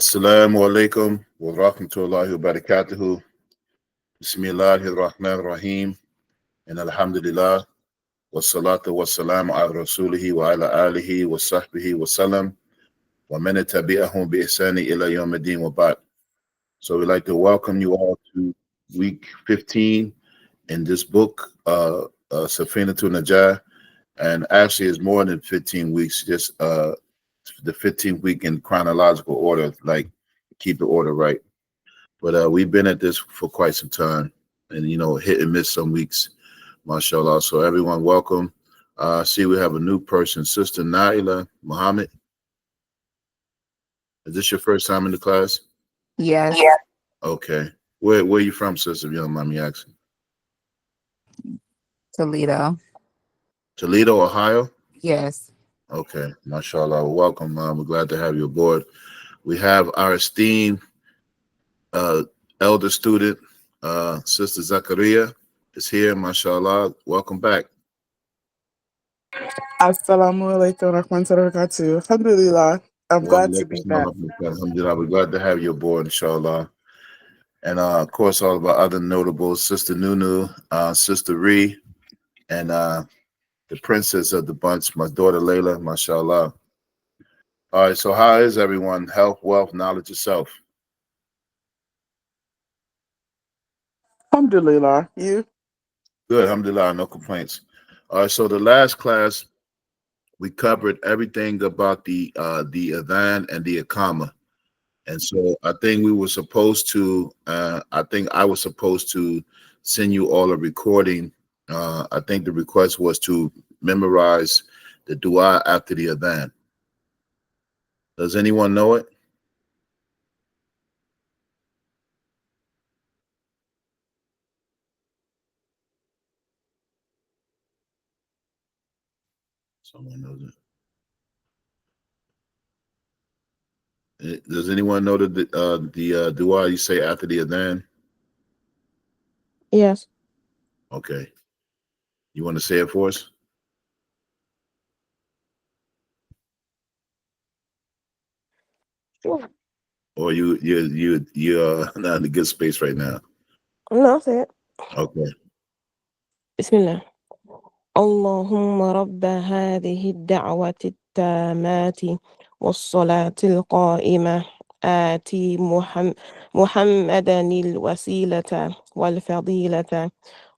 Assalamu alaikum wa rahmatullahi wa barakatuhu. Bismillahir Rahmanir Rahim. And alhamdulillah. Wa salatu wa salam ala rasulihi wa ala alihi wa sahbihi wa salam. Wa man tabi'ahum bi ihsani ila yawmiddin wa ba'd. So we'd like to welcome you all to week 15 in this book, Safinatun Naja. And actually, it's more than 15 weeks, just the 15th week in chronological order, like keep the order right. But we've been at this for quite some time, and hit and miss some weeks, mashallah. So everyone, welcome. See, we have a new person, Sister Naila Muhammad. Is this your first time in the class? Yes, Yeah. Okay. Where are you from, sister, if you don't mind me asking? Toledo. Toledo, Ohio? Yes. Okay. Mashallah. Welcome. We're glad to have you aboard. We have our esteemed elder student, Sister Zakaria is here, mashallah. Welcome back. Assalamu alaikum wa rahmatullahi wa barakatuh. Alhamdulillah. I'm glad to be back. Alhamdulillah. We're glad to have you aboard, inshallah. And of course, all of our other notables, Sister Nunu, Sister Ree, and the princess of the bunch, my daughter Layla, mashallah. All right, so how is everyone? Health, wealth, knowledge, yourself? Alhamdulillah. You? Good, alhamdulillah, no complaints. All right, so the last class, we covered everything about the adhan and the iqama. And so I think we were supposed to, I think I was supposed to send you all a recording. I think the request was to memorize the dua after the adhan. Does anyone know it? Someone knows it. Does anyone know the dua you say after the adhan? Yes. Okay. You want to say it for us? Sure. Or you're not in a good space right now? No, say it. Okay. بسم الله. اللهم رب هذه الدعوة التامات والصلاة القائمة آتي محمدا الوسيلة والفضيلة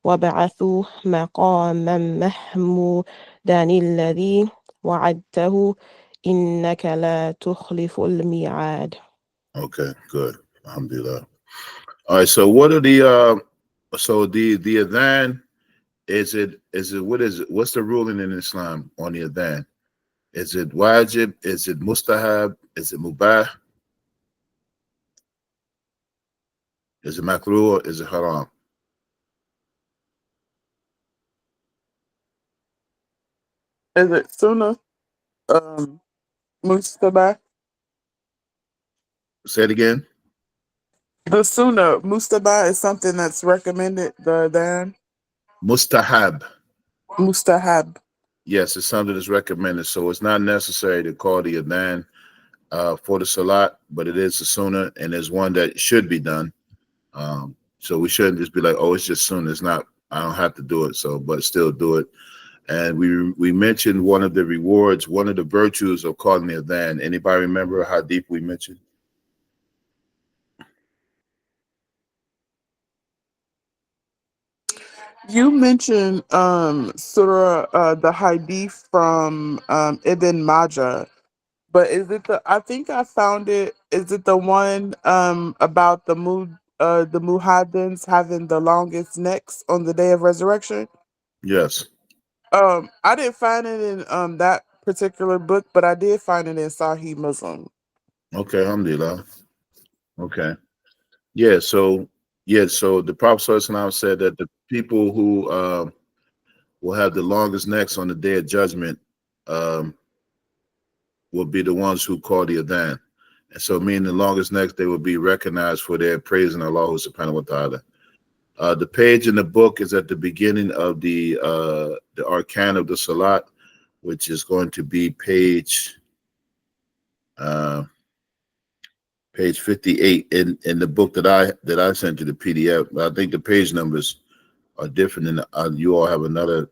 وابعثه مقاما محمودا الذي وعدته إنك لا تخلف الميعاد. Okay, good. Alhamdulillah. All right, so what are the adhan, what's the ruling in Islam on the adhan? Is it wajib? Is it mustahab? Is it mubah? Is it makruh or is it haram? Is it sunnah? Mustabah? Say it again. The sunnah, mustabah, is something that's recommended, the adhan. Mustahab. Mustahab. Yes, it's something that's recommended. So it's not necessary to call the adhan for the salat, but it is a sunnah, and there's one that should be done. So we shouldn't just be like, oh, it's just sunnah. It's not. I don't have to do it. So, but still do it. And we mentioned one of the rewards, one of the virtues of calling the adhan. Anybody remember how deep we mentioned? You mentioned surah, the hadith from Ibn Majah. But is it I think I found it. Is it the one about the muhaddins having the longest necks on the day of resurrection? Yes. I didn't find it in that particular book, but I did find it in Sahih Muslim. Okay, alhamdulillah. Okay. So the Prophet ﷺ said that the people who will have the longest necks on the day of judgment will be the ones who call the adhan. And so meaning the longest necks, they will be recognized for their praising Allah subhanahu wa ta'ala. The page in the book is at the beginning of the arkan of the salaat, which is going to be page Page 58 in the book that I sent you, the PDF. I think the page numbers are different, and you all have another.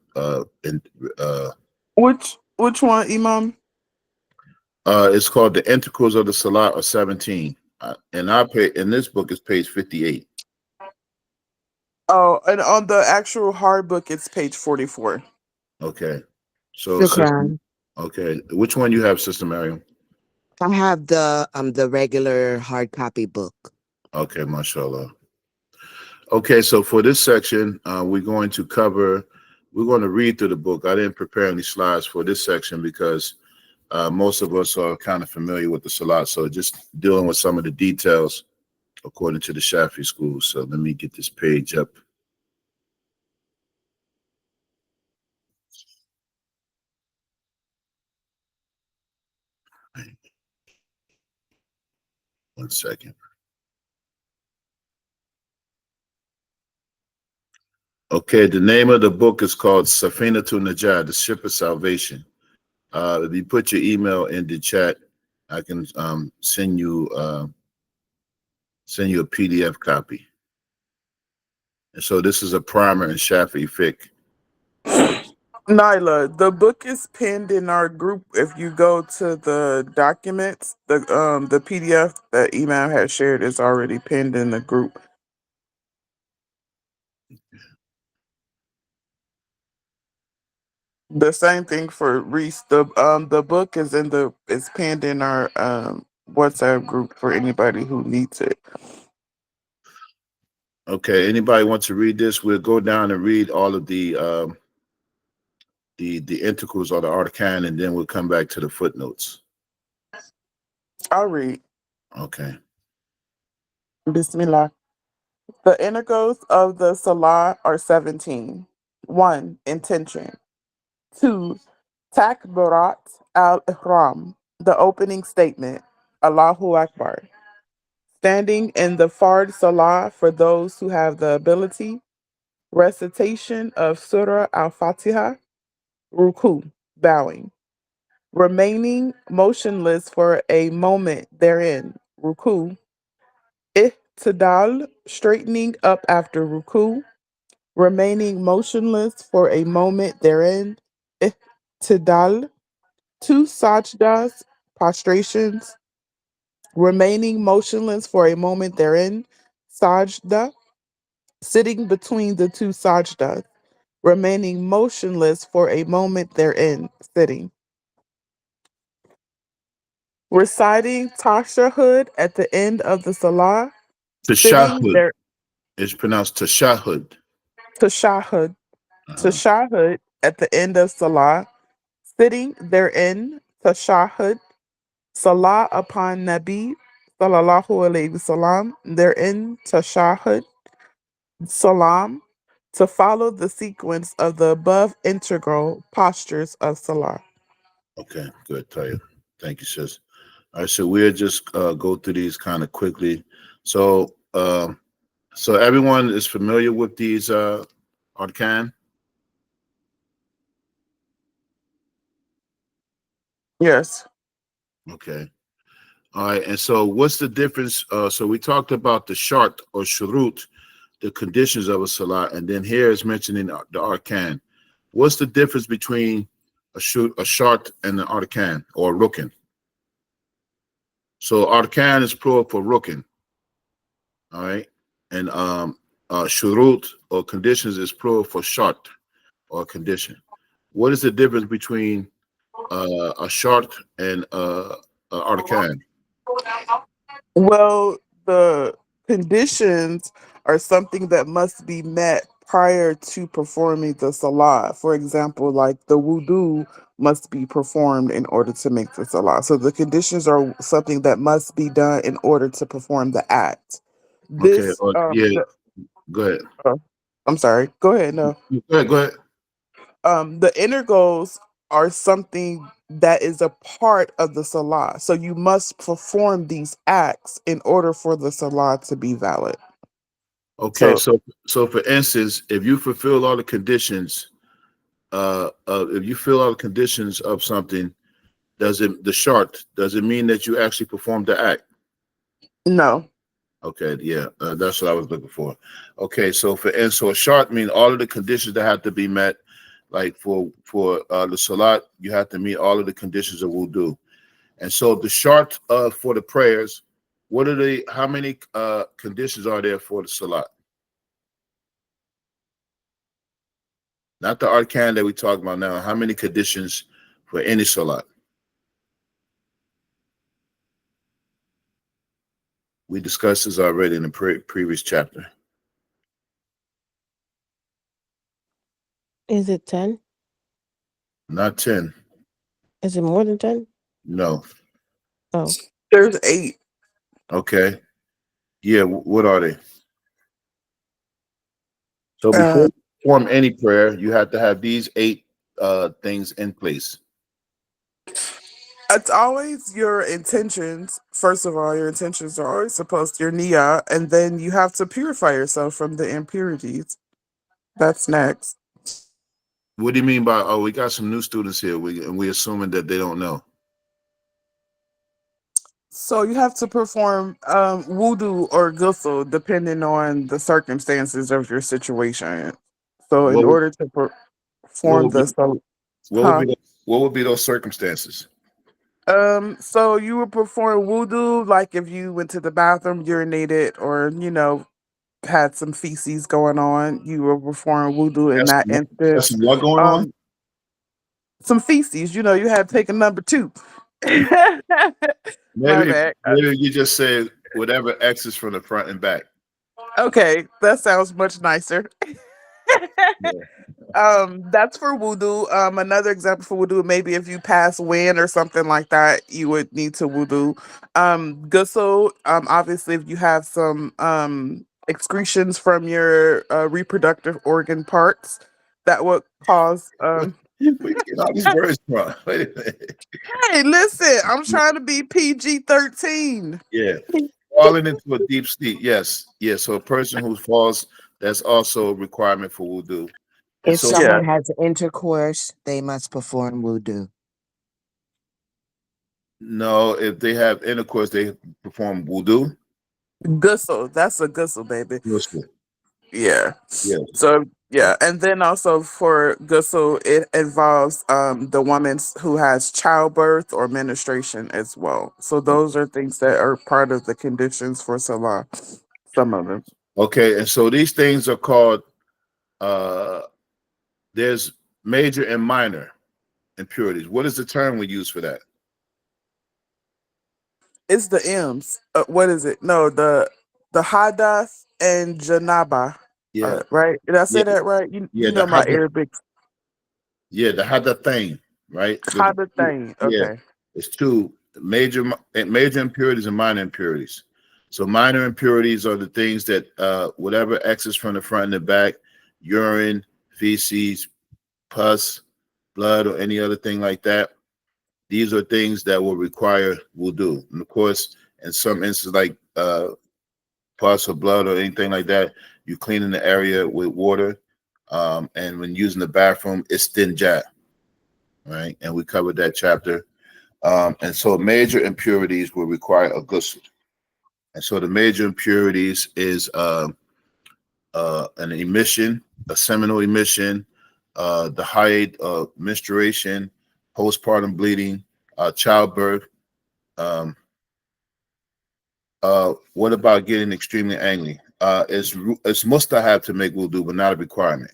Which one, Imam? It's called the Integrals of the Salat, or 17. And in this book is page 58. Oh, and on the actual hard book, it's page 44. Okay. So, Shukran. okay, which one you have, Sister Miriam? I have the regular hard copy book. Okay, mashallah. Okay, so for this section, we're going to read through the book. I didn't prepare any slides for this section because most of us are kind of familiar with the Salat, so just dealing with some of the details according to the Shafi'i school. So let me get this page up. One second. Okay, the name of the book is called Safinatun Naja, the Ship of Salvation. If you put your email in the chat, I can send you a PDF copy. And so this is a primer in Shafi'i fiqh. Nyla, the book is pinned in our group. If you go to the documents, the PDF that Imam has shared is already pinned in the group. The same thing for Reese. The book is pinned in our WhatsApp group for anybody who needs it. Okay, anybody want to read this? We'll go down and read all of the integrals or the arkan, and then we'll come back to the footnotes. I'll read. Okay. Bismillah. The integrals of the Salah are 17. 1. Intention. 2. Takbirat al-Ihram, the opening statement, Allahu Akbar. Standing in the Fard Salah for those who have the ability. Recitation of Surah al-Fatiha. Ruku, bowing. Remaining motionless for a moment therein. Ruku. Ihtidal, straightening up after ruku. Remaining motionless for a moment therein. Ihtidal. 2 sajdas, prostrations. Remaining motionless for a moment therein. Sajda. Sitting between the 2 sajdas. Remaining motionless for a moment therein. Sitting. Reciting tashahhud at the end of the salah. Sitting Tashahhud. there. It's pronounced tashahhud. Tashahhud. Tashahhud at the end of salah. Sitting therein. Tashahhud. Salah upon Nabi sallallahu alayhi wasallam, therein tashahhud, salam, to follow the sequence of the above integral postures of salah. Okay, good. Tayyip. Thank you, sis. All right, so we'll just go through these kind of quickly. So, so everyone is familiar with these arkan? Yes. Okay. All right, and so what's the difference? So we talked about the shart or shurut, the conditions of a salah, and then here is mentioning the arkan. What's the difference between a shart and an arkan or rukn? So arkan is plural for rukn, all right, and shurut or conditions is plural for shart or condition. What is the difference between a shart and a arkan? Well, the conditions are something that must be met prior to performing the salah. For example, like the wudu must be performed in order to make the salah. So the conditions are something that must be done in order to perform the act. Okay, This, yeah, go ahead. I'm sorry. Go ahead. No. Go ahead, go ahead. The inner goals are something that is a part of the salah. So you must perform these acts in order for the salah to be valid. Okay, So so for instance, if you fulfill all the conditions, if you fill all the conditions of something, does it mean that you actually performed the act? No. Okay, yeah, that's what I was looking for. Okay, so so a shart mean all of the conditions that have to be met. Like for the salat, you have to meet all of the conditions of wudu. And so the shart for the prayers, what are the how many conditions are there for the salat? Not the arkan that we talk about now. How many conditions for any salat? We discussed this already in the previous chapter. Is it 10? Not 10. Is it more than 10? No. Oh, There's 8. Okay. Yeah, what are they? So before Uh, you perform any prayer, you have to have these 8 things in place. it's always your intentions. First of all, your intentions are always supposed to your niyyah, and then you have to purify yourself from the impurities. That's next. What do you mean by, oh, we got some new students here, and we assuming that they don't know? So you have to perform wudu or ghusl depending on the circumstances of your situation. So in What order to what perform would be the so, what would huh? be what would be those circumstances? So you would perform wudu like if you went to the bathroom, urinated, or had some feces going on. You will perform wudu in that That's instance. what going on? Um, some feces. You had to take a number 2. My Maybe bad. maybe you just say whatever X is from the front and back. Okay, that sounds much nicer. Yeah. That's for wudu. Another example for wudu, maybe if you pass wind or something like that, you would need to wudu. Ghusl, obviously if you have some excretions from your reproductive organ parts, that would cause Where you get all these words from? Wait a minute. Hey, listen, I'm trying to be PG-13. Yeah. Falling into a deep sleep. Yes. Yeah. So a person who falls, that's also a requirement for wudu. And If so Yeah. someone has intercourse, they must perform wudu. no, if they have intercourse, they perform wudu. Ghusl, that's a ghusl, baby. Muslim. Yeah. Yes. So yeah, and then also for ghusl, it involves the woman who has childbirth or menstruation as well. So those are things that are part of the conditions for salah. Some of them. Okay. And so these things are called uh there's major and minor impurities. What is the term we use for that? It's the M's. What is it? No, the hadath and janaba. Yeah. Right? Did I say Yeah. that right? You Yeah. The know my hada, Arabic. yeah, the hadathain, right? Hadathing. Yeah. Okay. It's two major impurities and minor impurities. So minor impurities are the things that whatever exits from the front and the back, urine, feces, pus, blood, or any other thing like that. These are things that will require wudu. And of course, in some instances like pus or blood or anything like that, you clean in the area with water. And when using the bathroom, it's stinjat, right? And we covered that chapter. And so major impurities will require a ghusl. And so the major impurities is an emission, a seminal emission, the height of menstruation, postpartum bleeding, childbirth. Um, what about getting extremely angry? It's mustahab to make wudu, but not a requirement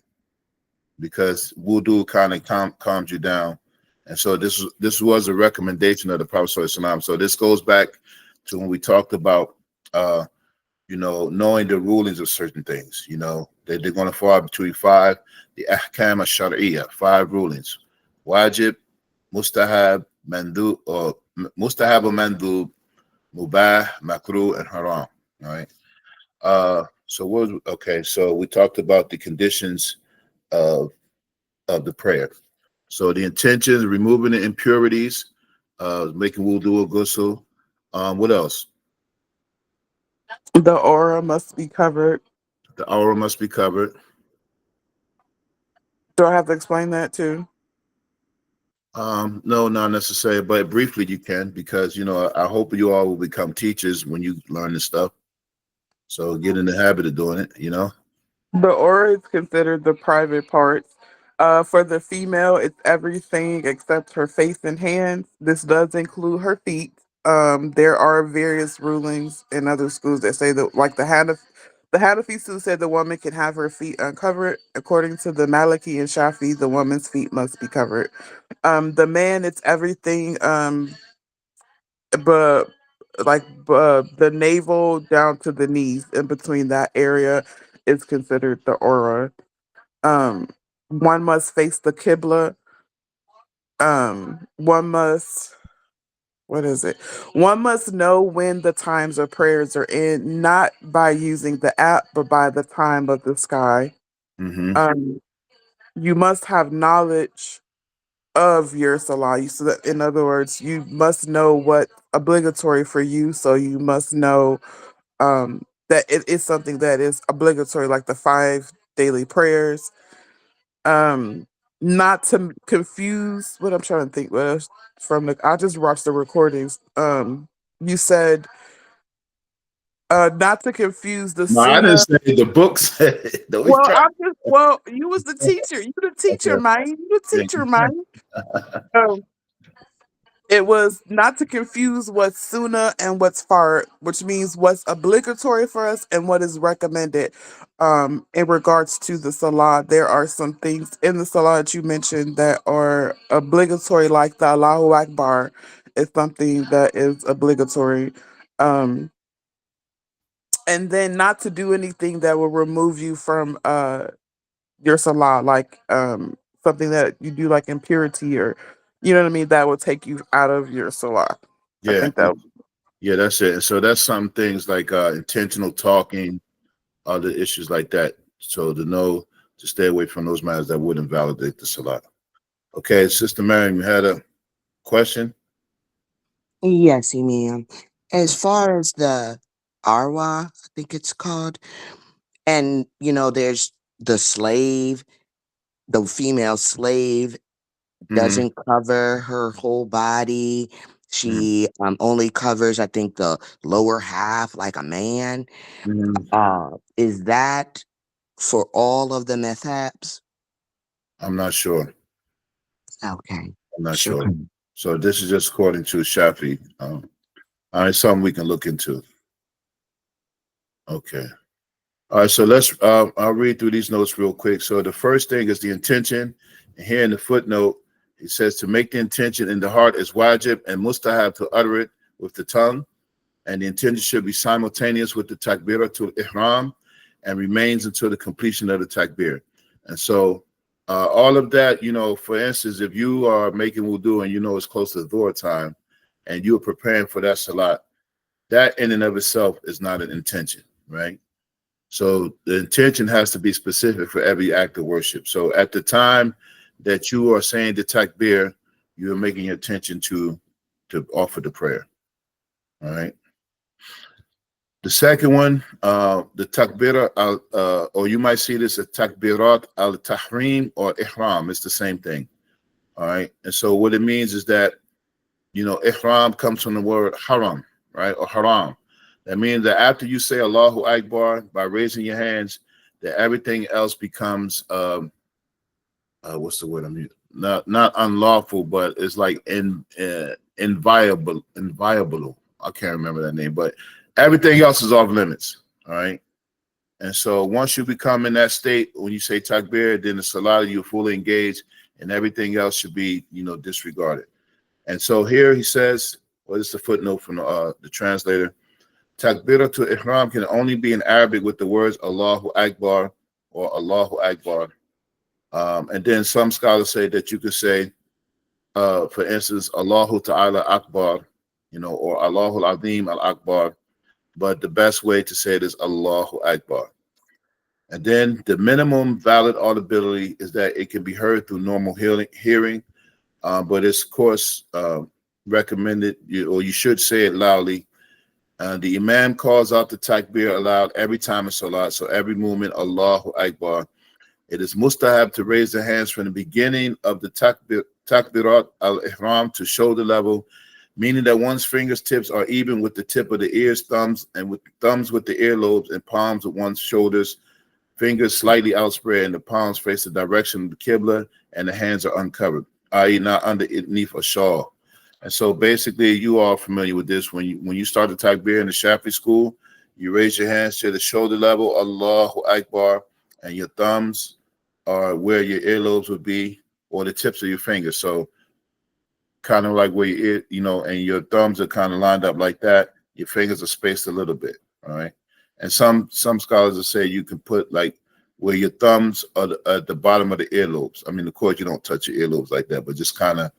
because wudu kind of calms you down. And so this was a recommendation of the Prophet ﷺ. So this goes back to when we talked about knowing the rulings of certain things. They're going to fall between 5, the ahkam al-shar'iyya, 5 rulings: wajib, mustahab, mandub, or mustahab or mandub, mubah, makruh, and haram. All right. So we talked about the conditions of the prayer. So the intentions, removing the impurities, making wudu or ghusl. What else? The aura must be covered. The aura must be covered. Do I have to explain that too? No, not necessarily, but briefly you can, because I hope you all will become teachers when you learn this stuff. So get in the habit of doing it. The aura is considered the private parts. For the female, it's everything except her face and hands. This does include her feet. There are various rulings in other schools that say that, like the Hanafi school said the woman can have her feet uncovered. According to the Maliki and Shafi, the woman's feet must be covered. The man, it's everything. But the navel down to the knees, in between that area, is considered the aura. um One must face the Qibla. One must, what is it? One must know when the times of prayers are in, not by using the app, but by the time of the sky. Hmm. Um, you must have knowledge of your salah. So that, in other words, you must know what obligatory for you. So you must know that it is something that is obligatory, like the five daily prayers. um Not to confuse, what I'm trying to think, what else from the, I just watched the recordings. You said not to confuse the No, I didn't sunnah. say the book said it. No, he's Well, trying. I'm just, well, you was the teacher, you the teacher, Okay. man, you the Yeah. teacher, man. um it was not to confuse what's sunnah and what's fard, which means what's obligatory for us and what is recommended. In regards to the salah, there are some things in the salah that you mentioned that are obligatory, like the Allahu Akbar is something that is obligatory. Um, and then not to do anything that will remove you from your salah, like something that you do like impurity, or you know what I mean, that will take you out of your salah. I Yeah. think that. Yeah, that's it. So that's some things like intentional talking, other issues like that. So to know to stay away from those matters that would invalidate the salat. Okay, Sister Miriam, you had a question? Yes, ma'am. As far as the arwa, I think it's called, and there's the slave, the female slave Hmm. doesn't cover her whole body. Hmm. She only covers, I think, the lower half, like a man. Hmm. Is that for all of the methaps? I'm not sure. Okay, I'm not sure. sure. So this is just according to Shafi. It's something we can look into. Okay. All right, so I'll read through these notes real quick. So the first thing is the intention. And here in the footnote, it says to make the intention in the heart is wajib and mustahab to utter it with the tongue. And the intention should be simultaneous with the takbiratul ihram and remains until the completion of the takbir. And so all of that, for instance, if you are making wudu and it's close to Dhuhr time and you're preparing for that salat, that in and of itself is not an intention, right? So the intention has to be specific for every act of worship. So at the time that you are saying the takbir, you are making your intention to offer the prayer. All right. The second one, the takbira, or you might see this as takbirat al tahrim or ihram. It's the same thing. All right. And so what it means is that, ihram comes from the word haram, right? Or haram. That means that after you say Allahu Akbar by raising your hands, that everything else becomes, what's the word I'm using? Not unlawful, but it's like inviolable. I can't remember that name, but everything else is off limits. All right. And so once you become in that state, when you say takbir, then the salah, you're fully engaged, and everything else should be, disregarded. And so here he says, what is the footnote from the translator? Takbirah to ihram can only be in Arabic with the words Allahu Akbar or Allahu Akbar. And then some scholars say that you could say, for instance, Allahu Ta'ala Akbar, or Allahu Azim Al Akbar. But the best way to say it is Allahu Akbar. And then the minimum valid audibility is that it can be heard through normal hearing, but it's of course recommended, or you should say it loudly. The Imam calls out the takbir aloud every time in salat, so every movement, Allahu Akbar. It is mustahab to raise the hands from the beginning of the takbirat al-ihram to shoulder level, meaning that one's fingertips are even with the tip of the ears, thumbs, and with thumbs with the earlobes, and palms with one's shoulders, fingers slightly outspread, and the palms face the direction of the qibla, and the hands are uncovered, i.e., not underneath a shawl. And so, basically, you are familiar with this. When you start the takbir in the Shafi'i school, you raise your hands to the shoulder level, Allahu Akbar, and your thumbs are where your earlobes would be, or the tips of your fingers. So, kind of like where your ear, and your thumbs are kind of lined up like that. Your fingers are spaced a little bit, all right? And some scholars will say you can put like where your thumbs are at the bottom of the earlobes. I mean, of course, you don't touch your earlobes like that, but just kind of,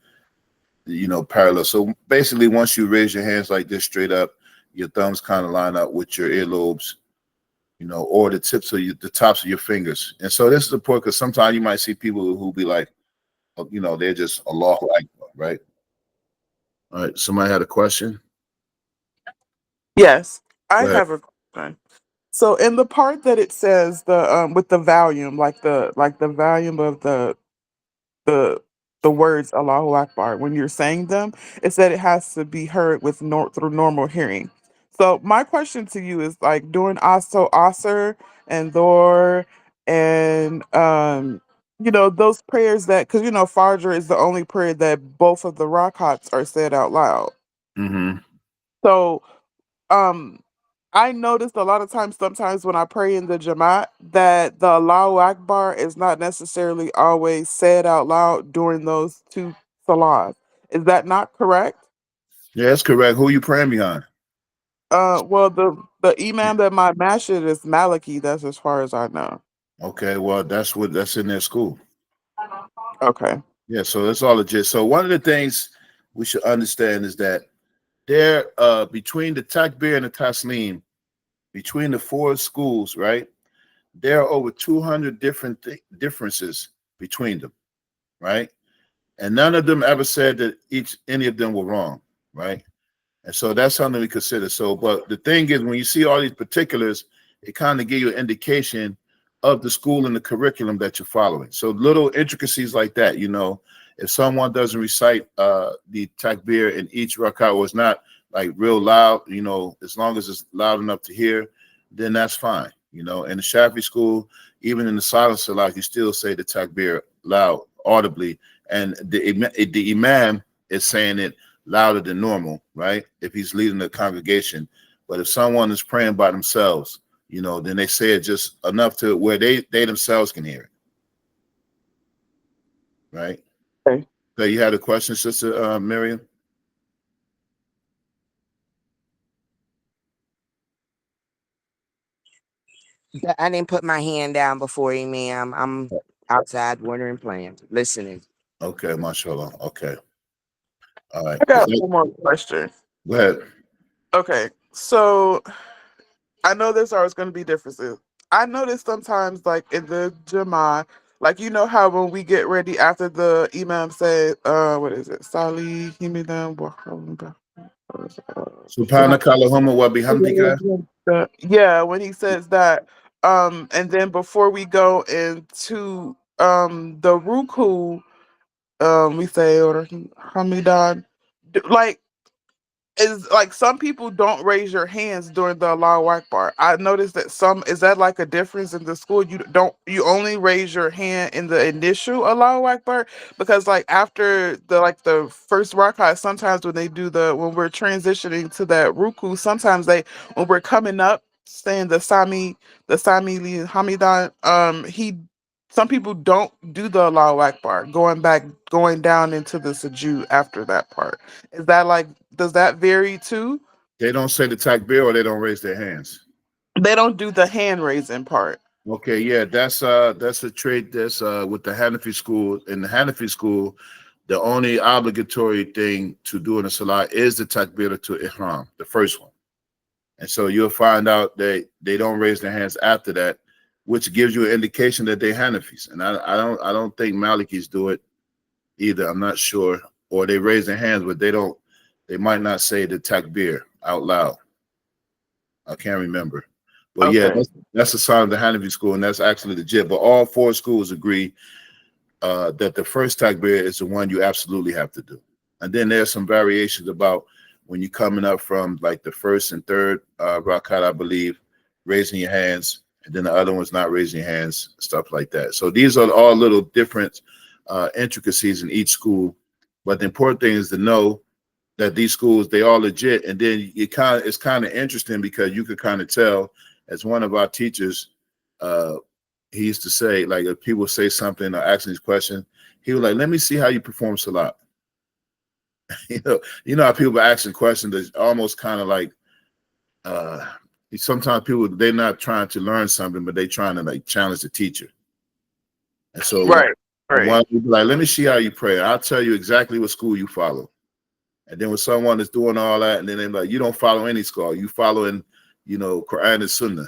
parallel. So basically, once you raise your hands like this straight up, your thumbs kind of line up with your earlobes, or the tips of the tops of your fingers. And so this is important because sometimes you might see people who be like, they're just Allahu Akbar, right? All right. Somebody had a question? Yes, I Go ahead. have a question. So in the part that it says the with the volume, like the volume of the the words Allahu Akbar, when you're saying them, it said it has to be heard with through normal hearing. So my question to you is like during Asr and Dhor and those prayers that, because Fajr is the only prayer that both of the rakats are said out loud. Mm-hmm. So um I noticed a lot of times, sometimes when I pray in the Jamaat, that the Allahu Akbar is not necessarily always said out loud during those two salahs. Is that not correct? Yeah, that's correct. Who you praying behind? Well, the imam that my masjid is Maliki. That's as far as I know. Okay, well, that's in their school. Okay. Yeah, so that's all legit. So one of the things we should understand is that there, between the takbir and the taslim, between the four schools, right? There are over 200 different differences between them, right? And none of them ever said that any of them were wrong, right? And so that's something we consider. So, but the thing is, when you see all these particulars, it kind of gives you an indication of the school and the curriculum that you're following. So little intricacies like that, if someone doesn't recite the takbir in each rakat, or it's not like real loud, as long as it's loud enough to hear, then that's fine. In the Shafi school, even in the silent salat, you still say the takbir loud, audibly, and the imam is saying it louder than normal, right? If he's leading the congregation. But if someone is praying by themselves, then they say it just enough to where they themselves can hear it, right? Okay. So you had a question, Sister Miriam? I didn't put my hand down before you, ma'am. I'm outside watering plants, listening. Okay, mashallah. Okay. All right. I got one more question. Go ahead. Okay, so I know there's always going to be differences. I notice sometimes, like in the Jama, like how when we get ready after the Imam said, what is it? Sali Himidam Subhanaka Allahumma wa bihamdika. Yeah, when he says that, and then before we go into the Ruku, we say or Hamidan, like is like some people don't raise your hands during the Allahu Akbar. I noticed that is that like a difference in the school? You only raise your hand in the initial Allahu Akbar, because like after the first rakat, sometimes when we're transitioning to that ruku, sometimes when we're coming up saying the Sami Li Hamidan, some people don't do the Allahu Akbar, going down into the sujood after that part. Is that like, does that vary too? They don't say the takbir or they don't raise their hands. They don't do the hand raising part. Okay, yeah, that's a trait that's with the Hanafi school. In the Hanafi school, the only obligatory thing to do in the salat is the takbir to ihram, the first one. And so you'll find out that they don't raise their hands after that, which gives you an indication that they're Hanafis. And I don't think Malikis do it either. I'm not sure. Or they raise their hands, but they might not say the takbir out loud. I can't remember. But yeah, Okay. that's a sign of the Hanafi school, and that's actually legit. But all four schools agree that the first takbir is the one you absolutely have to do. And then there's some variations about when you're coming up from like the first and third rakat, I believe, raising your hands, and then the other one's not raising your hands, stuff like that. So these are all little different intricacies in each school. But the important thing is to know that these schools, they all legit. And then it's kind of interesting because you could kind of tell, as one of our teachers, he used to say, like, if people say something or ask these questions, he was like, let me see how you perform salat. You know how people are asking questions that's almost kind of like, sometimes people, they're not trying to learn something, but they're trying to like challenge the teacher. And so Right. one would be like, let me see how you pray. I'll tell you exactly what school you follow. And then when someone is doing all that, and then they're like, you don't follow any school, you following, Quran and Sunnah.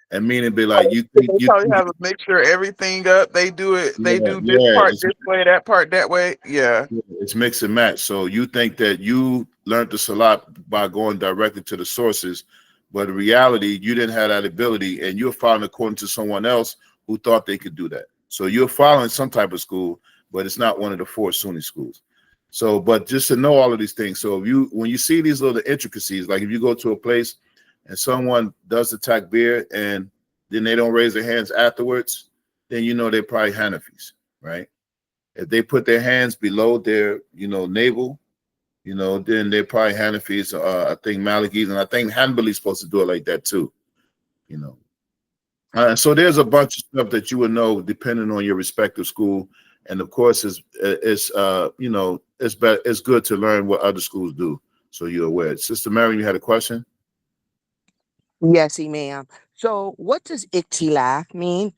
And meaning be like, They probably have a mixture of everything up. They do it. They do this part this way, that part that way. Yeah. It's mix and match. So you think that you learned the salat by going directly to the sources, but in reality, you didn't have that ability, and you're following according to someone else who thought they could do that. So you're following some type of school, but it's not one of the 4 Sunni schools. So, but just to know all of these things. So when you see these little intricacies, like if you go to a place and someone does the takbir and then they don't raise their hands afterwards, then you know they're probably Hanafis, right? If they put their hands below their, navel, then they're probably Hanafis. I think Malikis, and I think Hanbali's supposed to do it like that too, So there's a bunch of stuff that you would know depending on your respective school, and of course, it's good to learn what other schools do, so you're aware. Sister Mary, you had a question? Yes, ma'am. So, what does ikhtilaf mean?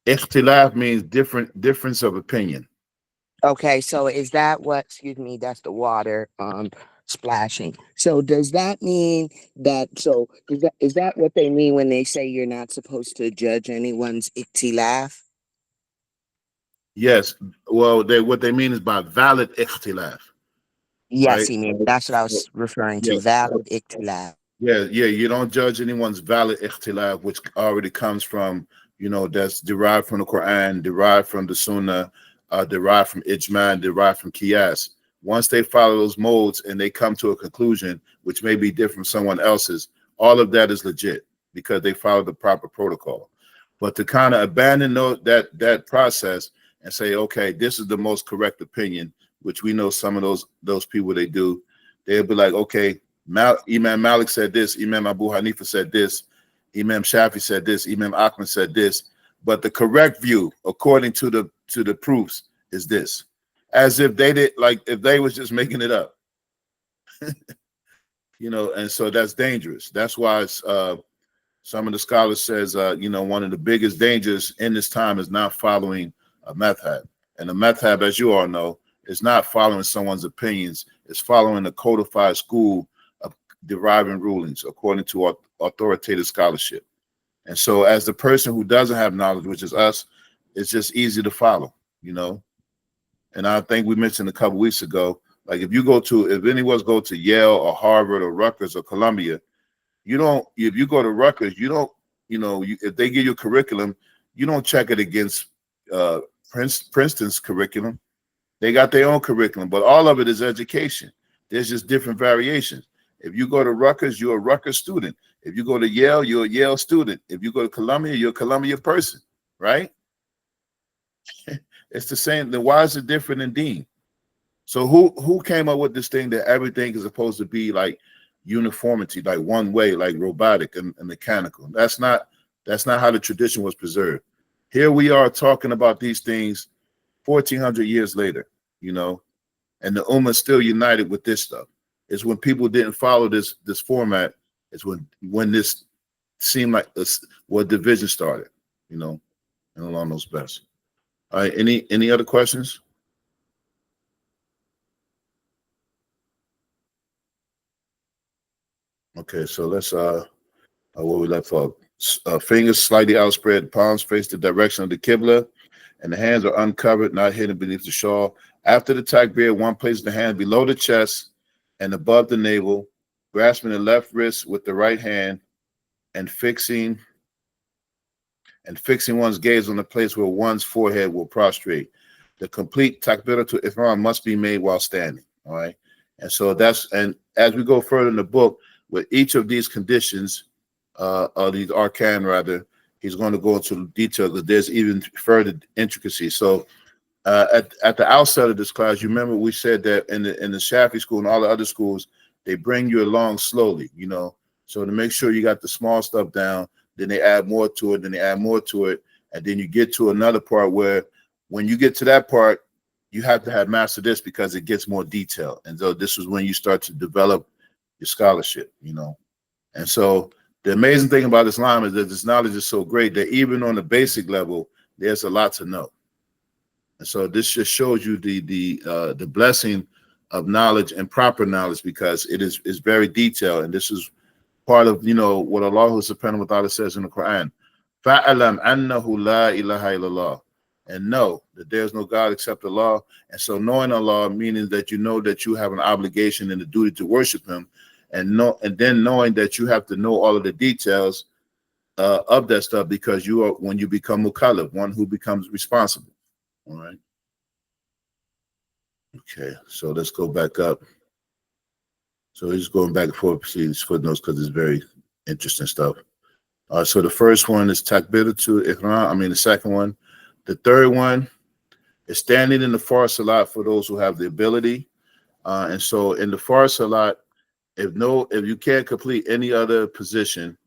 Ikhtilaf means difference of opinion. Okay, so is that what? Excuse me, that's the water splashing. So, does that mean that? So, is that what they mean when they say you're not supposed to judge anyone's ikhtilaf? Yes. Well, what they mean is by valid ikhtilaf, Yes, right? ma'am. That's what I was referring to. Yeah. Valid ikhtilaf. Yeah, you don't judge anyone's valid ikhtilaf, which already comes from, that's derived from the Quran, derived from the Sunnah, derived from Ijma, derived from Qiyas. Once they follow those modes and they come to a conclusion, which may be different from someone else's, all of that is legit because they follow the proper protocol. But to kind of abandon that process and say, okay, this is the most correct opinion, which we know some of those people, they do, they'll be like, okay, Imam Malik said this, Imam Abu Hanifa said this, Imam Shafi said this, Imam Ahmad said this, but the correct view, according to the proofs, is this. As if they did, like if they was just making it up. And so that's dangerous. That's why it's, some of the scholars says, one of the biggest dangers in this time is not following a madhab. And a madhab, as you all know, is not following someone's opinions. It's following a codified school of deriving rulings according to authoritative scholarship. And so as the person who doesn't have knowledge, which is us, it's just easy to follow, And I think we mentioned a couple weeks ago, like if anyone's go to Yale or Harvard or Rutgers or Columbia, if you go to Rutgers, if they give you a curriculum, you don't check it against Princeton's curriculum. They got their own curriculum, but all of it is education. There's just different variations. If you go to Rutgers, you're a Rutgers student. If you go to Yale, you're a Yale student. If you go to Columbia, you're a Columbia person, right? It's the same. Then why is it different in Dean? So who came up with this thing that everything is supposed to be like uniformity, like one way, like robotic and mechanical? That's not how the tradition was preserved. Here we are talking about these things 1400 years later, and the Ummah is still united with this stuff. It's when people didn't follow this format, it's when this seemed like what division started, and along those best. All right, any other questions? Okay, so let's where we left off. Fingers slightly outspread, palms face the direction of the Qibla, and the hands are uncovered, not hidden beneath the shawl. After the takbir, one places the hand below the chest and above the navel, grasping the left wrist with the right hand and fixing and fixing one's gaze on the place where one's forehead will prostrate. The complete takbiratul ihram must be made while standing. All right. And so and as we go further in the book, with each of these conditions, or these arkan rather, he's going to go into detail because there's even further intricacy. So at the outset of this class, you remember we said that in the Shafi'i school and all the other schools, they bring you along slowly, so to make sure you got the small stuff down, then they add more to it, then they add more to it, and then you get to another part where when you get to that part, you have to have mastered this because it gets more detailed. And so this is when you start to develop your scholarship, And so the amazing thing about Islam is that this knowledge is so great that even on the basic level, there's a lot to know. And so this just shows you the blessing of knowledge and proper knowledge, because it is very detailed. And this is part of what Allah subhanahu wa ta'ala says in the Quran. فَأَلَمْ أَنَّهُ لَا إِلَهَ إِلَّا اللَّهُ. And know that there's no God except Allah. And so knowing Allah meaning that you know that you have an obligation and a duty to worship him, and then knowing that you have to know all of the details of that stuff, because you are, when you become mukallaf, one who becomes responsible. All right. Okay, so let's go back up. So he's going back and forth, see these footnotes because it's very interesting stuff. So the first one is takbiratul ihram. The second one. The third one is standing in the far salat for those who have the ability. And so in the far salat, if you can't complete any other position,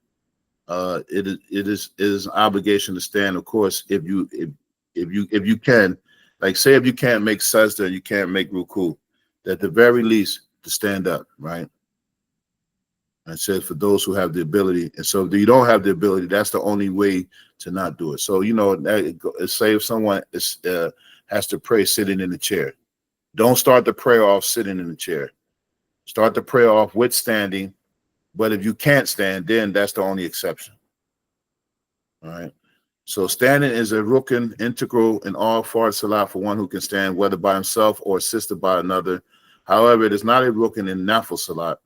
it is an obligation to stand. Of course, if you can, like say if you can't make sajda, you can't make ruku, at the very least to stand up, right? And it says for those who have the ability. And so if you don't have the ability, that's the only way to not do it. So say if someone has to pray sitting in the chair, don't start the prayer off sitting in the chair. Start the prayer off with standing. But if you can't stand, then that's the only exception. All right. So standing is a rukn, integral in all fard salat for one who can stand, whether by himself or assisted by another. However, it is not a rukn in nafil salat.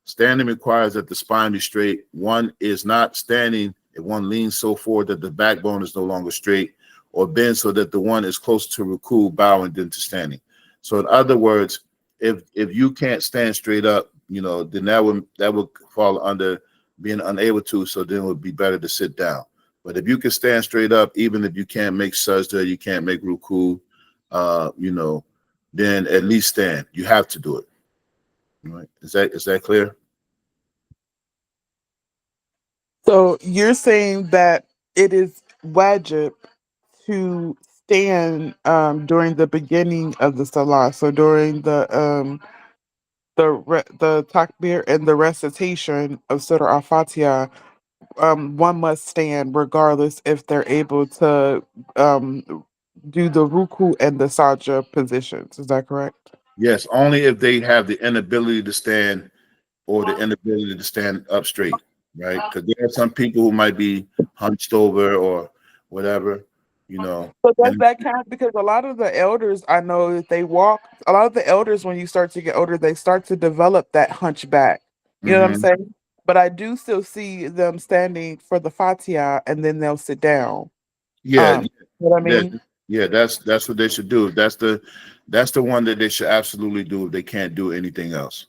Standing requires that the spine be straight. One is not standing if one leans so forward that the backbone is no longer straight, or bend so that the one is close to ruku, bowing, then to standing. So in other words, if you can't stand straight up, then that would fall under being unable to. So then it would be better to sit down. But if you can stand straight up, even if you can't make sajda, you can't make ruku, then at least stand. You have to do it. Right? Is that clear? So you're saying that it is wajib to stand during the beginning of the salah. So during the takbir and the recitation of Surah Al-Fatiha, one must stand regardless if they're able to um, do the ruku and the sajda positions. Is that correct? Yes, only if they have the inability to stand or the inability to stand up straight, right? Because there are some people who might be hunched over or whatever, So does and that count? Because a lot of the elders, I know that they walk. A lot of the elders, when you start to get older, they start to develop that hunchback. You know what I'm mhm. saying? But I do still see them standing for the Fatiha, and then they'll sit down. Yeah, You know what I yeah, mean? yeah. That's what they should do. That's the one that they should absolutely do if they can't do anything else.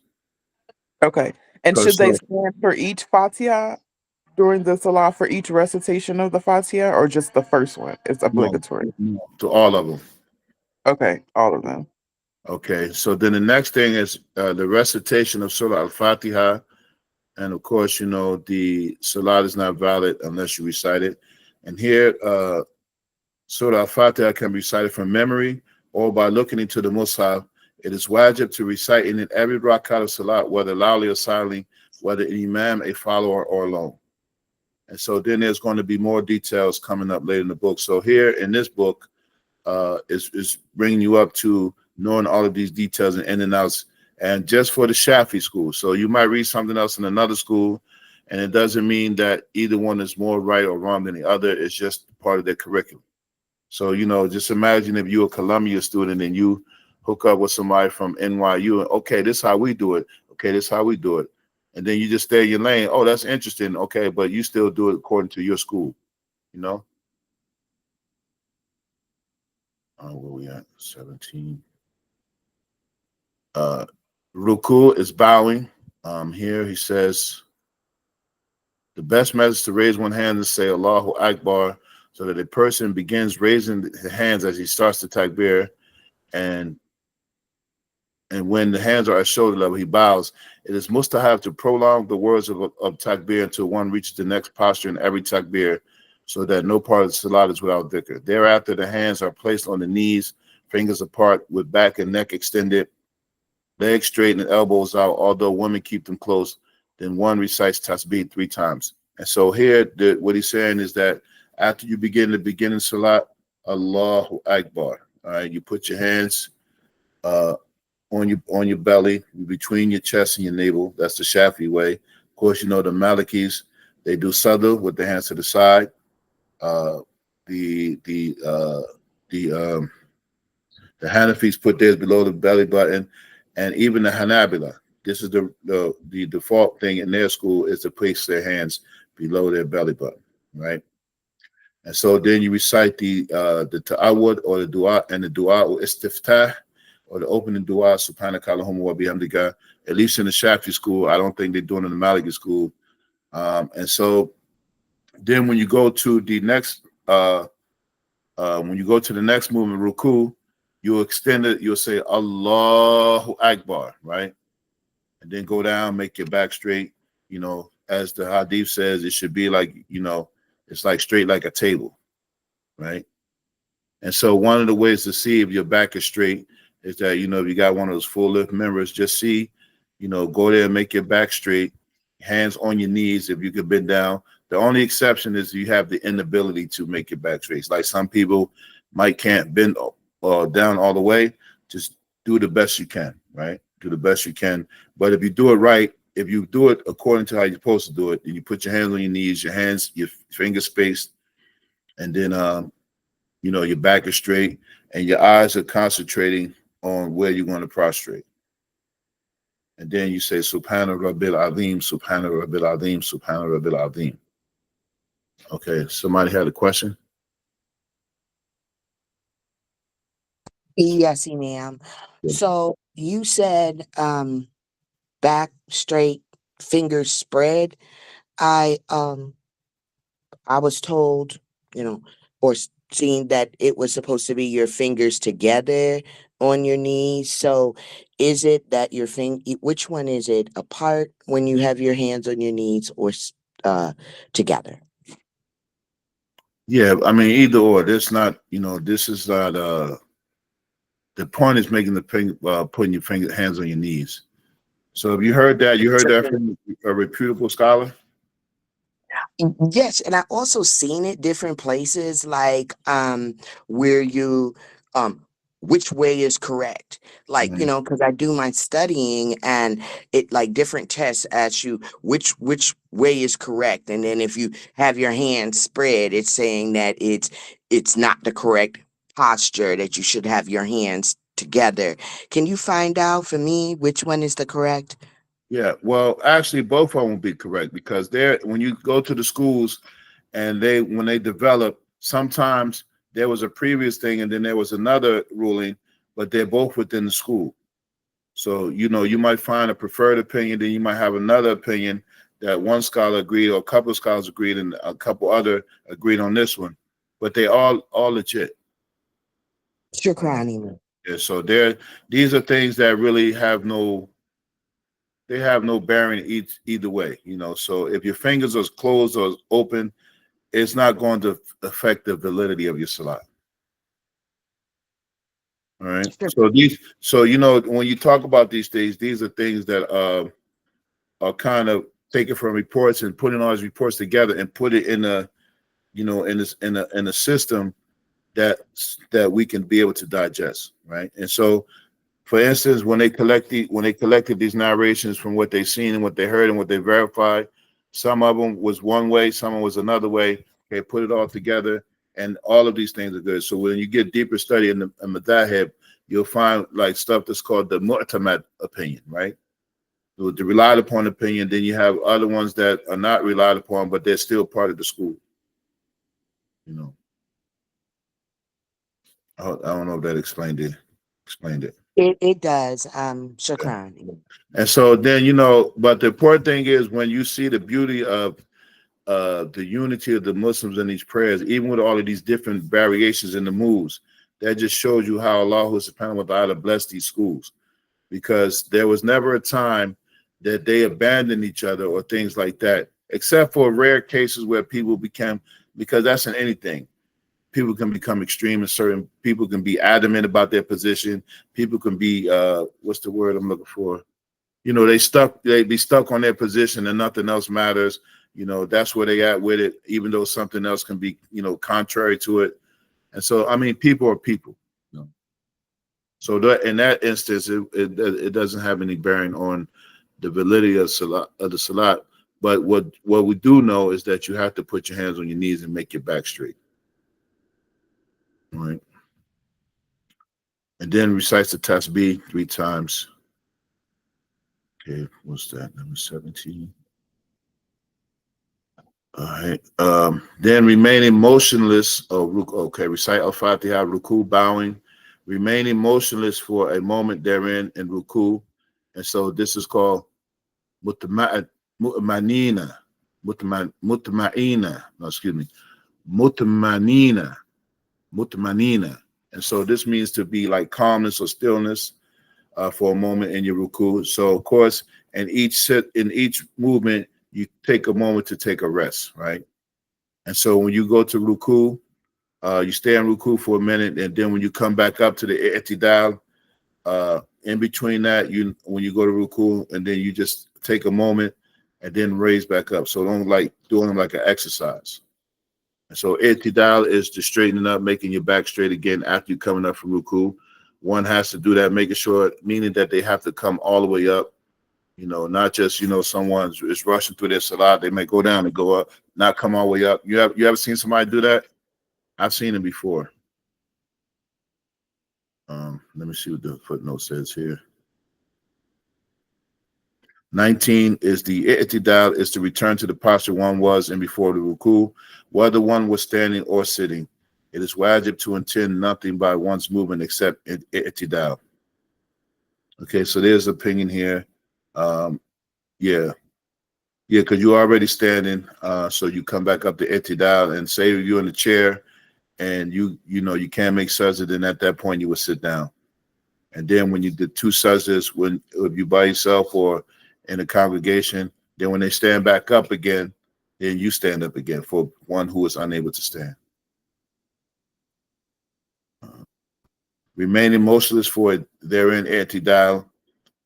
Okay. And Because should they stand for each Fatiha during the Salah for each recitation of the Fatiha, or just the first one? It's no, obligatory. no, to all of them. Okay, all of them. Okay, so then the next thing is the recitation of Surah Al-Fatiha. And of course, the salat is not valid unless you recite it. And here, Surah Al-Fatiha can be recited from memory or by looking into the Mus'haf. It is wajib to recite in every rakat of salat, whether loudly or silently, whether an imam, a follower, or alone. And so then there's going to be more details coming up later in the book. So here in this book is bringing you up to knowing all of these details and in and outs, and just for the Shafi'i school. So you might read something else in another school, and it doesn't mean that either one is more right or wrong than the other. It's just part of their curriculum. So, just imagine if you're a Columbia student and you hook up with somebody from NYU, and okay, this is how we do it. Okay, this is how we do it. And then you just stay in your lane. Oh, that's interesting. Okay, but you still do it according to your school, you know? Where we at? 17. Ruku is bowing. Here he says the best method to raise one hand is say Allahu Akbar, so that a person begins raising the hands as he starts the takbir, and when the hands are at shoulder level, he bows. It is mustahab to prolong the words of takbir until one reaches the next posture in every takbir, so that no part of the salat is without dhikr. Thereafter, the hands are placed on the knees, fingers apart, with back and neck extended, legs straight and elbows out, although women keep them close. Then one recites tasbih 3 times. And so here, what he's saying is that after you begin the beginning salat, Allahu Akbar. All right, you put your hands on your belly, between your chest and your navel. That's the Shafi'i way. Of course, you know the Malikis, they do sadr with the hands to the side. The Hanafis put theirs below the belly button, and even the Hanabila. This is the default thing in their school, is to place their hands below their belly button, right? And so then you recite the ta'awud or the dua, and the dua or istiftah, or the opening dua, subhanaka Allahumma wa bihamdika. At least in the Shafi school, I don't think they're doing it in the Maliki school. And so then when you go to the next movement, ruku, you'll extend it, you'll say Allahu Akbar, right? And then go down, make your back straight. You know, as the hadith says, it should be like, it's like straight like a table, right? And so one of the ways to see if your back is straight is that, if you got one of those full lift members, just see, go there and make your back straight, hands on your knees if you could bend down. The only exception is you have the inability to make your back straight. It's like some people can't bend down all the way. Just do the best you can, right? Do the best you can. But if you do it right, if you do it according to how you're supposed to do it, then you put your hands on your knees, your fingers spaced, and then your back is straight and your eyes are concentrating on where you're going to prostrate. And then you say Subhana Rabbil Azim, Subhana Rabbil Azim, Subhana Rabbil Azim. Okay, somebody had a question? Yes, ma'am. Yeah. So you said back straight, fingers spread. I I was told, or seen that it was supposed to be your fingers together on your knees. So is it that which one is it, apart when you have your hands on your knees, or together? Yeah, I mean, either or. This not, this is not the point is making putting your hands on your knees. So have you heard that? You heard that from a reputable scholar? Yes, and I also seen it different places, like where you which way is correct. Like, Mhm. because I do my studying, and it, like, different tests ask you which way is correct. And then if you have your hands spread, it's saying that it's not the correct posture, that you should have your hands together. Can you find out for me which one is the correct? Yeah, well, actually, both of them will be correct, because when you go to the schools and when they develop, sometimes there was a previous thing and then there was another ruling, but they're both within the school. So, you might find a preferred opinion, then you might have another opinion that one scholar agreed, or a couple of scholars agreed, and a couple other agreed on this one, but they all legit. Shukran. Yeah, so these are things that really have no bearing either way, So if your fingers are closed or open, it's not going to affect the validity of your salat. All right. So when you talk about these things, these are things that are kind of taken from reports and putting all these reports together and put it in in a system that we can be able to digest, right? And so, for instance, when they collected these narrations from what they seen and what they heard and what they verified, some of them was one way, some of them was another way. They put it all together, and all of these things are good. So when you get deeper study in the madhab, you'll find like stuff that's called the mu'tamad opinion, right? The relied upon opinion. Then you have other ones that are not relied upon, but they're still part of the school. I don't know if that explained it. It does. Shukran. And so then, you know, but the important thing is when you see the beauty of the unity of the Muslims in these prayers, even with all of these different variations in the moves, that just shows you how Allah subhanahu wa ta'ala blessed these schools. Because there was never a time that they abandoned each other or things like that, except for rare cases where people became, because that's in anything. People can become extreme and certain people can be adamant about their position. People can be, what's the word I'm looking for? You know, they be stuck on their position and nothing else matters. You know, that's where they at with it, even though something else can be, you know, contrary to it. And so, I mean, people are people. You know? So that in that instance, it doesn't have any bearing on the validity of the salat. But what we do know is that you have to put your hands on your knees and make your back straight. All right. And then recites the tasbih 3 times. Okay, what's that? Number 17. All right. Then remaining motionless. Okay. Recite al-Fatiha, ruku, bowing, remaining motionless for a moment therein in ruku. And so this is called mutma'ina. No, excuse me. Mutmanina. And so this means to be like calmness or stillness for a moment in your ruku. So of course, in each movement, you take a moment to take a rest, right? And so when you go to ruku, you stay on ruku for a minute, and then when you come back up to the i'tidal, in between that, when you go to ruku, and then you just take a moment and then raise back up. So don't like doing them like an exercise. And so i'tidal is to straightening up, making your back straight again after you're coming up from ruku. One has to do that, making sure, meaning that they have to come all the way up. You know, not just, you know, someone is rushing through their salat. They may go down and go up, not come all the way up. You ever seen somebody do that? I've seen it before. Let me see what the footnote says here. 19 is the i'tidal, is to return to the posture one was in before the ruku, whether one was standing or sitting. It is wajib to intend nothing by one's movement except i'tidal. Okay, so there's opinion here. Yeah, because you're already standing, so you come back up to i'tidal, and say you're in the chair and you know you can't make sajda, then at that point you would sit down. And then when you did 2 sajdas, when if you by yourself or in a congregation, then when they stand back up again, then you stand up again for one who is unable to stand. Remaining motionless for therein i'tidal,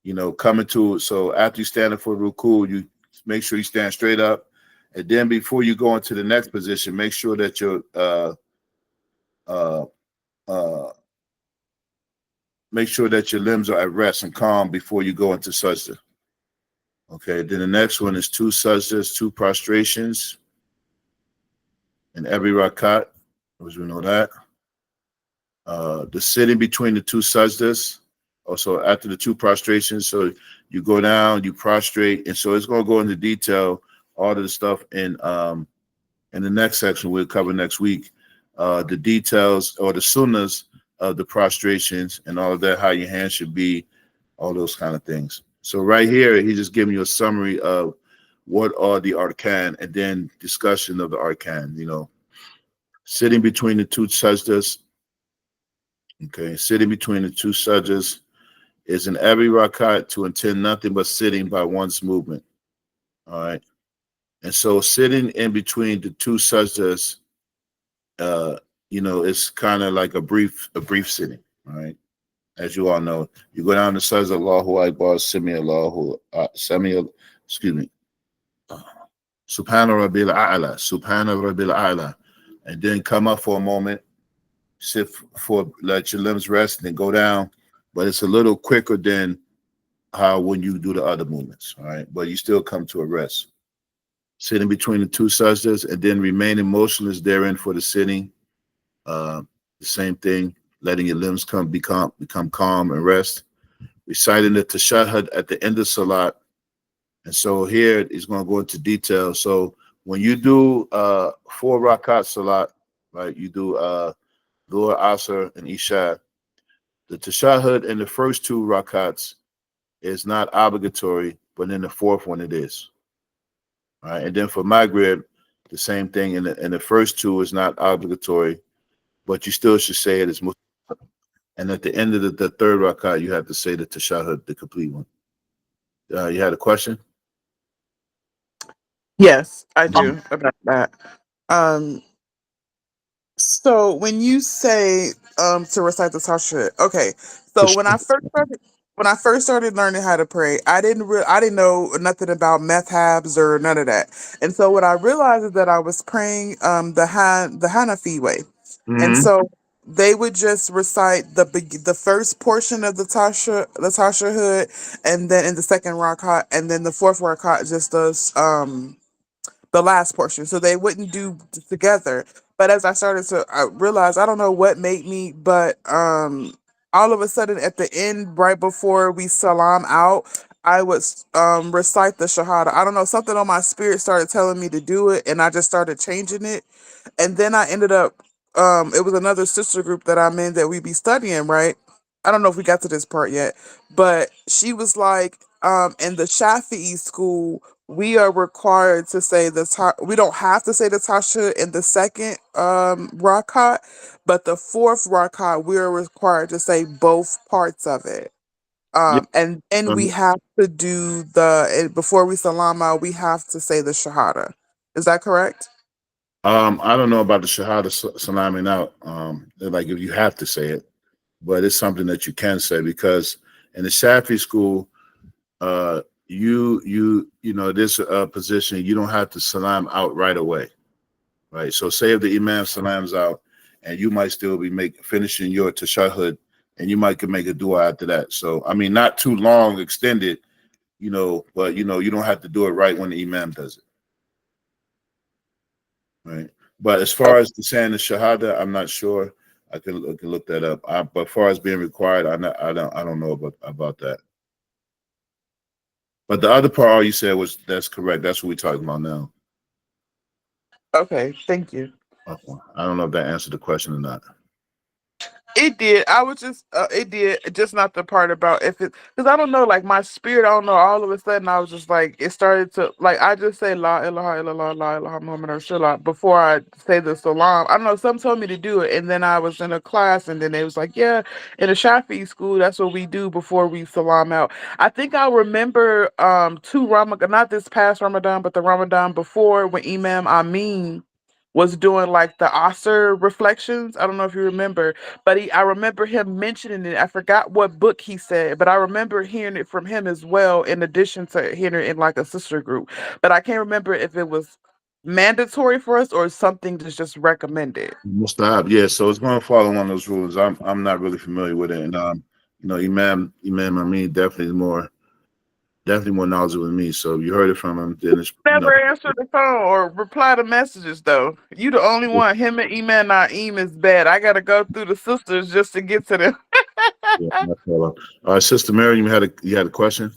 you know, coming to, so after you stand up for ruku, you make sure you stand straight up. And then before you go into the next position, make sure that your make sure that your limbs are at rest and calm before you go into sajda. Okay, then the next one is 2 sajdas, 2 prostrations in every rakat, as we know that. The sitting between the 2 sajdas, also after the 2 prostrations, so you go down, you prostrate, and so it's going to go into detail, all of the stuff in the next section we'll cover next week, the details or the sunnahs of the prostrations and all of that, how your hands should be, all those kind of things. So right here, he's just giving you a summary of what are the arkan, and then discussion of the arkan, you know. Sitting between the 2 sajdas, okay, sitting between the 2 sajdas is in every rakat to intend nothing but sitting by one's movement, all right? And so sitting in between the 2 sajdas, you know, it's kind of like a brief sitting, all right? As you all know, you go down the sajda, Allahu Akbar, excuse me, Subhana Rabbil A'la, Subhana Rabbil A'la, and then come up for a moment, sit for, let your limbs rest, and then go down. But it's a little quicker than how when you do the other movements, all right? But you still come to a rest. Sitting between the 2 sajdas, and then remaining motionless therein for the sitting. The same thing, letting your limbs become calm and rest. Reciting the tashahhud at the end of salat. And so here he's going to go into detail. So when you do 4 rakat salat, right, you do Dhuhr, Asr, and Isha. The tashahhud in the first 2 rakats is not obligatory, but in the 4th one it is. All right, and then for Maghrib, the same thing. In the first 2 is not obligatory, but you still should say it as Muslim. And at the end of the 3rd rakat, you have to say the tashahhud, the complete one. You had a question? Yes, I do about that. Um, so when you say to recite the Tasha, okay. So when I first started learning how to pray, I didn't know nothing about methabs or none of that. And so what I realized is that I was praying the Hanafi way. And Mm-hmm. so they would just recite the first portion of the Tasha hood, and then in the second rakat, and then the fourth rakat just does the last portion. So they wouldn't do together. But as I started to realize, I don't know what made me, but all of a sudden at the end, right before we salam out, I would recite the Shahada. I don't know, something on my spirit started telling me to do it, and I just started changing it. And then I ended up, it was another sister group that I'm in that we be studying, right? I don't know if we got to this part yet, but she was like, in the Shafi'i school, we are required to say we don't have to say the Tasha in the second rakat, but the fourth rakat, we are required to say both parts of it. Yeah. And then we have to do before we salam out, we have to say the Shahada. Is that correct? I don't know about the Shahada salaming out. Like if you have to say it, but it's something that you can say because in the Shafi school, you know this position you don't have to salam out right away, right? So say if the imam salams out, and you might still be finishing your tashahhud, and you might could make a dua after that. So I mean, not too long extended, you know, but you know you don't have to do it right when the imam does it, right? But as far as the saying the shahada, I'm not sure. I can look that up. But as far as being required, I don't know about that. But the other part, all you said was that's correct. That's what we're talking about now. Okay, thank you. Okay. I don't know if that answered the question or not. It did. I was just, it did. Just not the part about if it, because I don't know, like my spirit, I don't know. All of a sudden, I was just like, it started to, like, I just say La ilaha illallah, La ilaha Muhammad Rasulullah before I say the salam. I don't know. Some told me to do it. And then I was in a class, and then they was like, yeah, in a Shafi'i school, that's what we do before we salam out. I think I remember 2 Ramadan, not this past Ramadan, but the Ramadan before when Imam Amin was doing like the Asr reflections. I don't know if you remember, but I remember him mentioning it. I forgot what book he said, but I remember hearing it from him as well, in addition to hearing it in like a sister group. But I can't remember if it was mandatory for us or something that's just recommended. Mustahab, yeah. So it's going to follow one of those rules. I'm not really familiar with it, and you know, Imam Amin definitely more knowledgeable than me. So you heard it from him. Then it's you know, Never answer the phone or reply to messages though. You the only one. Him and Iman Naeem is bad. I gotta go through the sisters just to get to them. yeah, that's all right, Sister Mary, you had a question.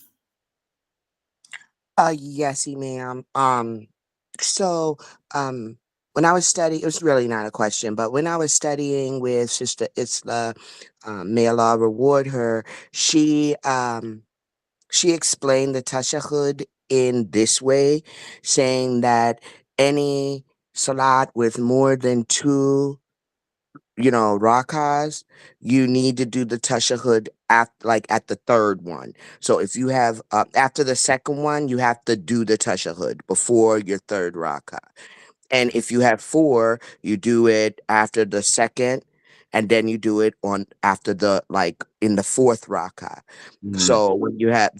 Yes, ma'am. So, um, when I was studying, it was really not a question, but when I was studying with Sister Isla, may Allah reward her, she explained the tashahhud in this way, saying that any salat with more than two, rakas, you need to do the tashahhud at the third one. So if you have after the second one, you have to do the tashahhud before your third rakah. And if you have four, you do it after the second, and then you do it on after the in the fourth rakah. Mhm. So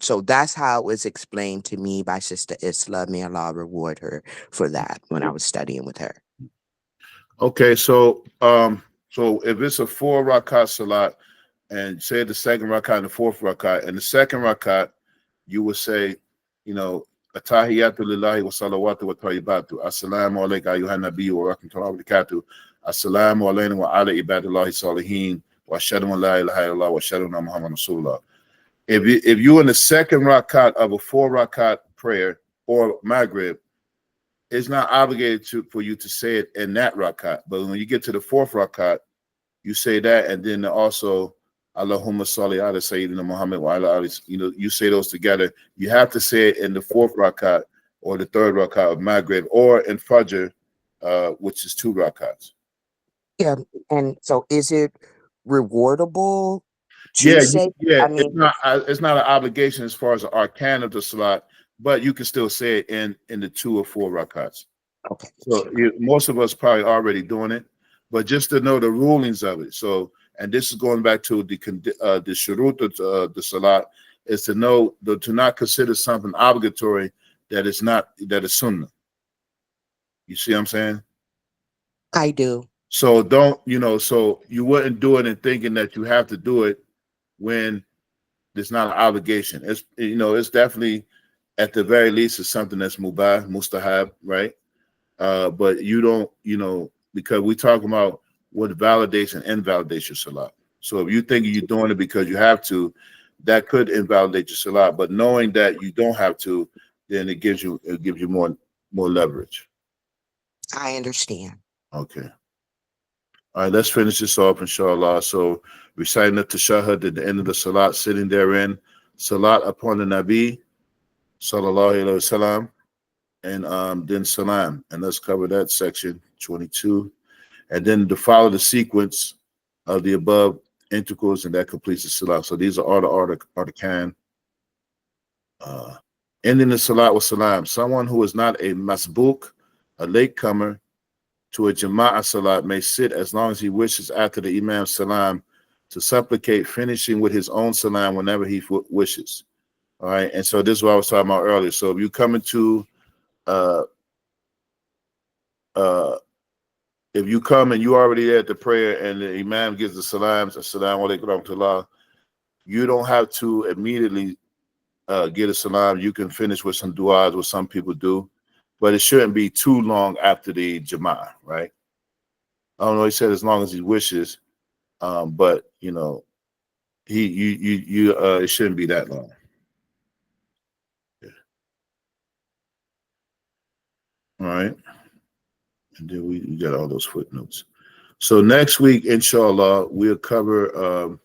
so that's how it was explained to me by Sister Isla. May Allah reward her for that when I was studying with her. Okay, so if it's a 4 rakat salat, and say the second rakat and the fourth rakat, and the second rakat, you would say, you know, Atahiyatu lillahi wa salawatu wa tayyibatu. Assalamu alayka ayyuhan nabiyyu wa rahmatullahi wa barakatuh. Assalamu alayna wa ala ibadillahi salihin. Wa ashhadu an la ilaha illallah wa ashhadu anna Muhammadan Rasulullah. If you're in the second rakat of a 4 rakat prayer or Maghrib, it's not obligated for you to say it in that rakat. But when you get to the fourth rakat, You say that, and then also Allahumma salli ala Sayyidina Muhammad wa ala ali. You say those together. You have to say it in the fourth rakat or the third rakat of Maghrib or in Fajr, which is 2 rakats. Yeah. And so is it rewardable to Yeah, say? yeah. I mean, It's not an obligation as far as the arkan of the salat, but you can still say it in the 2 or 4 rakats. okay. So most of us probably already doing it, but just to know the rulings of it. So, and this is going back to the shurut of the salat, is to know to not consider something obligatory that is sunnah. You see what I'm saying? I do. So don't so you wouldn't do it and thinking that you have to do it when it's not an obligation. It's definitely at the very least it's something that's mubah, mustahab, right? But you don't, because we talking about what validates and invalidates your salat. So if you think you're doing it because you have to, that could invalidate your salat. But knowing that you don't have to, then it gives you more leverage. I understand. Okay. All right, let's finish this off, inshallah. So reciting the tashahhud at the end of the salat, sitting therein, salat upon the Nabi, sallallahu alaihi wasallam, and then salam. And let's cover that section 22. And then to follow the sequence of the above integrals, and that completes the salat. So these are all the arkan. Ending the salat with salam. Someone who is not a masbuk, a latecomer to a jama'ah salat, may sit as long as he wishes after the imam's salam to supplicate, finishing with his own salam whenever he wishes. All right. And so this is what I was talking about earlier. So if you come into if you come and you already there at the prayer and the imam gives the salams, assalamu alaikum wa rahmatullah, you don't have to immediately get a salam. You can finish with some du'as, what some people do, but it shouldn't be too long after the jama'ah, right? I don't know. He said as long as he wishes, but it shouldn't be that long. Yeah. All right. And then we got all those footnotes. So next week, inshallah, we'll cover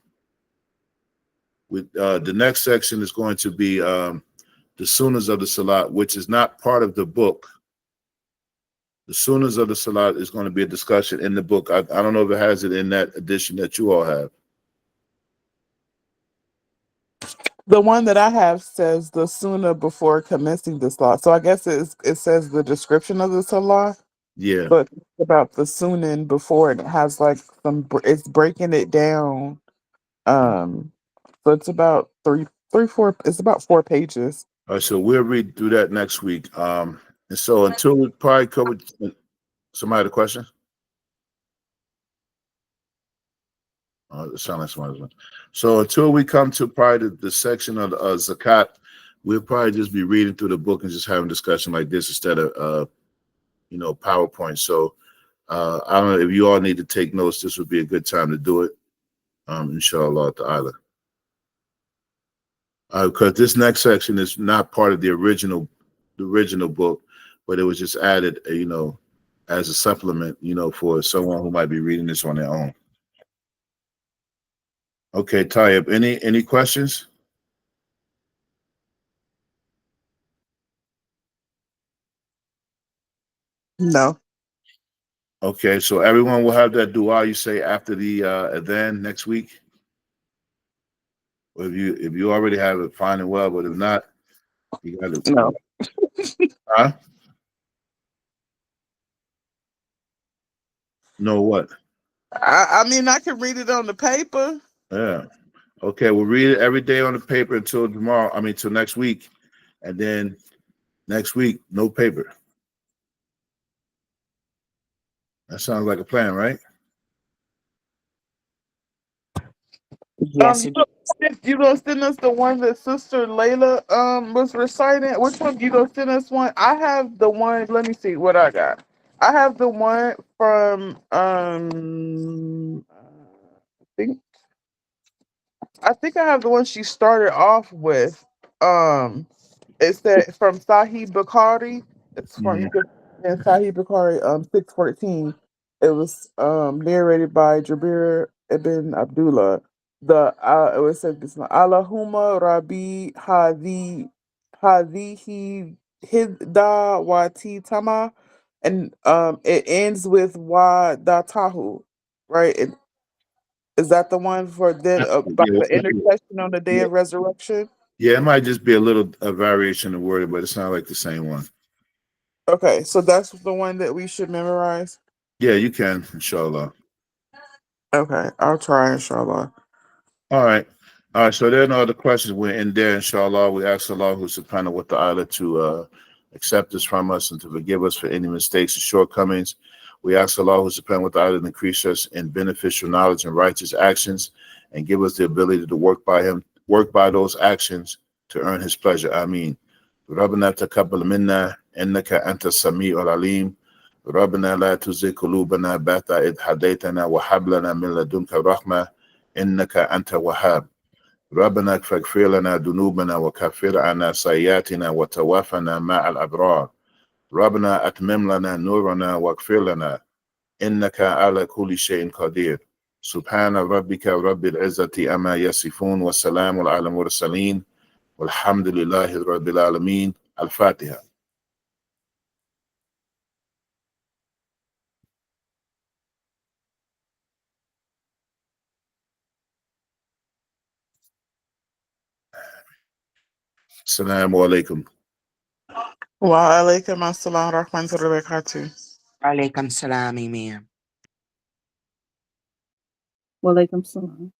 the next section is going to be the sunnahs of the salat, which is not part of the book. The sunnahs of the salat is going to be a discussion in the book. I don't know if it has it in that edition that you all have. The one that I have says the sunnah before commencing the salah. So I guess it says the description of the salah, Yeah. but it's about the sunnah before, and it has like it's breaking it down. So it's about four. It's about 4 pages. All right, so we'll read through that next week. And so until we probably cover somebody had a question? It sounds like somebody's one. So until we come to probably the section of the zakat, we'll probably just be reading through the book and just having discussion like this instead of PowerPoint. So I don't know if you all need to take notes. This would be a good time to do it. Inshallah ta'ala. Because this next section is not part of the original book, but it was just added, as a supplement, for someone who might be reading this on their own. Okay, Tayyip, any questions? No. Okay, so everyone will have that dua you say after the adhan next week. Or if you already have it, fine and well. But if not, you got to. No. Huh? No what? I mean, I can read it on the paper. Yeah. Okay, we'll read it every day on the paper until tomorrow. I mean, till next week, and then next week, no paper. That sounds like a plan, right? Yes, it You gonna send us the one that Sister Layla was reciting? Which one you gonna send us one? I have the one. Let me see what I got. I have the one from I think I have the one she started off with. It's that from Sahih Bukhari. It's from Mhm. Sahih Bukhari 614. It was narrated by Jabir ibn Abdullah. It was said this Allahumma Rabbi Hadihi Hidda Wati Tama, and it ends with Wa Datahu, right? Is that the one for then by Yeah, the intercession on the day yeah, of resurrection? yeah, it might just be a variation of word, but it's not like the same one. Okay, so that's the one that we should memorize. Yeah, you can, inshallah. Okay, I'll try, inshallah. All right. All right. So there are no other questions. We're in there, inshallah. We ask Allah who subhanahu wa ta'ala to accept this from us and to forgive us for any mistakes and shortcomings. We ask Allah who subhanahu wa ta'ala to increase us in beneficial knowledge and righteous actions and give us the ability to work by those actions to earn his pleasure. Ameen. ربنا تقبل منا إنك أنت السميع العليم. ربنا لا تزغ قلوبنا بعد إذ هديتنا وهب لنا من لدنك رحمة إنك أنت الوهاب. ربنا فاغفر لنا ذنوبنا وكفر عنا سيئاتنا وتوفنا مع الأبرار. ربنا أتمم لنا نورنا واغفر لنا إنك على كل شيء قدير. سبحان ربك رب العزة أما يصفون وسلام على المرسلين والحمد لله رب العالمين. الفاتحة. السلام عليكم. Wa alaikum assalam wa rahmatullahi wa barakatuh. Alaikum salam, ma'am. Walaikum salam.